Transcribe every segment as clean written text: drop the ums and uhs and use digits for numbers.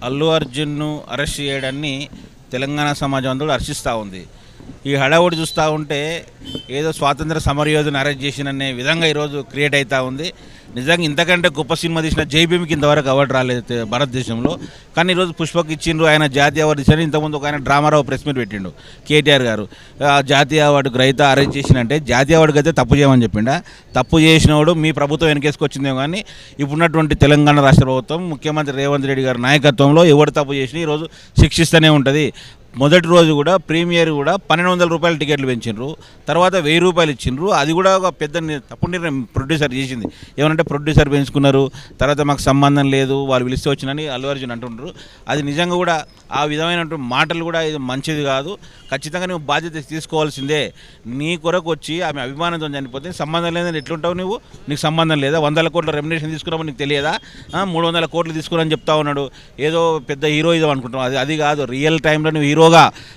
Allu అర్జున్ను arrest చేయడాన్ని తెలంగాణ సమాజం అందరూ హర్షిస్తూ ఉంది. ఈ హడావుడి చూస్తూ ఉంటే ఏదో స్వాతంత్ర సమరయోధుని అరెస్ట్ చేసిననే విధంగా ఈరోజు క్రియేట్ అవుతూ ఉంది. నిజంగా ఇంతకంటే గొప్ప సినిమా తీసిన జైభీమ్కి ఇంతవరకు అవార్డు రాలేదు భారతదేశంలో. కానీ ఈరోజు పుష్పకి ఇచ్చిండ్రు, ఆయన జాతీయ అవార్డు ఇచ్చారు. ఇంతకుముందు ఒక ఆయన డ్రామారావు ప్రెస్ మీట్ పెట్టిండు కేటీఆర్ గారు, జాతీయ అవార్డు గ్రహీత అరెస్ట్ చేసినంటే జాతీయ అవార్డుకి అయితే తప్పు చేయమని చెప్పిండా. తప్పు చేసినవాడు మీ ప్రభుత్వం వెనకేసుకొచ్చిందేమో, కానీ ఇప్పుడున్నటువంటి తెలంగాణ రాష్ట్ర ప్రభుత్వం ముఖ్యమంత్రి రేవంత్ రెడ్డి గారి నాయకత్వంలో ఎవరు తప్పు చేసినా ఈరోజు శిక్షిస్తూనే ఉంటుంది. మొదటి రోజు కూడా ప్రీమియర్ కూడా 1200 రూపాయల టికెట్లు పెంచిండ్రు, తర్వాత 1000 రూపాయలు ఇచ్చిండ్రు. అది కూడా ఒక పెద్ద తప్పు నిర్ణయం ప్రొడ్యూసర్ చేసింది. ఏమనంటే ప్రొడ్యూసర్ పెంచుకున్నారు, తర్వాత మాకు సంబంధం లేదు, వాళ్ళు పిలిస్తే వచ్చినని అల్లు అర్జున్ అంటుండ్రు. అది నిజంగా కూడా ఆ విధమైన మాటలు కూడా ఇది మంచిది కాదు. ఖచ్చితంగా నువ్వు బాధ్యత తీసుకోవాల్సిందే. నీ కొరకు వచ్చి ఆమె అభిమానంతో చనిపోతే సంబంధం లేదని ఎట్లుంటావు నువ్వు? నీకు సంబంధం లేదా? 100 కోట్ల రెమ్యునరేషన్ తీసుకున్నావు, నీకు తెలియదా? 300 కోట్లు తీసుకున్నాను చెప్తా ఉన్నాడు. ఏదో పెద్ద హీరోయిజం అనుకుంటున్నావు. అది కాదు. రియల్ టైంలో నువ్వు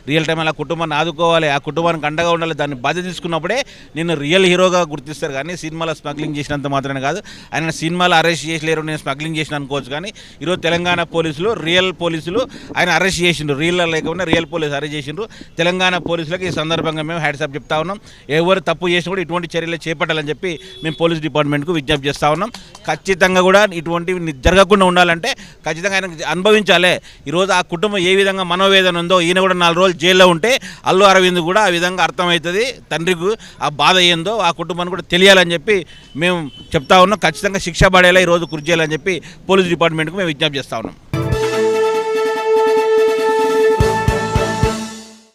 రియల్ టైం అలా కుటుంబాన్ని ఆదుకోవాలి, ఆ కుటుంబానికి అండగా ఉండాలి. దాన్ని బాధ్యత తీసుకున్నప్పుడే నిన్ను రియల్ హీరోగా గుర్తిస్తారు. కానీ సినిమాలో స్మగ్లింగ్ చేసినంత మాత్రమే కాదు. ఆయన సినిమాలో అరెస్ట్ చేసలేరు, నేను స్మగ్లింగ్ చేసిన అనుకోవచ్చు. కానీ ఈరోజు తెలంగాణ పోలీసులు, రియల్ పోలీసులు ఆయన అరెస్ట్ చేసిండ్రు. రియల్ లేకుండా రియల్ పోలీసు అరెస్ట్ చేసిండ్రు. తెలంగాణ పోలీసులకు ఈ సందర్భంగా మేము హ్యాట్సాప్ చెప్తా ఉన్నాం. ఎవరు తప్పు చేసినా కూడా ఇటువంటి చర్యలు చేపట్టాలని చెప్పి మేము పోలీస్ డిపార్ట్మెంట్కు విజ్ఞప్తి చేస్తూ ఉన్నాం. ఖచ్చితంగా కూడా ఇటువంటివి జరగకుండా ఉండాలంటే ఖచ్చితంగా ఆయన అనుభవించాలి. ఈరోజు ఆ కుటుంబం ఏ విధంగా మనోవేదన ఉందో, ఈయన కూడా 4 రోజులు జైల్లో ఉంటే అల్లు అరవింద్ కూడా ఆ విధంగా అర్థమవుతుంది. తండ్రికి ఆ బాధ ఏందో ఆ కుటుంబానికి కూడా తెలియాలని చెప్పి మేము చెప్తా ఉన్నాం. ఖచ్చితంగా శిక్ష పడేలా ఈరోజు కృషి చేయాలని చెప్పి పోలీస్ డిపార్ట్మెంట్కు మేము విజ్ఞప్తి చేస్తూ ఉన్నాం.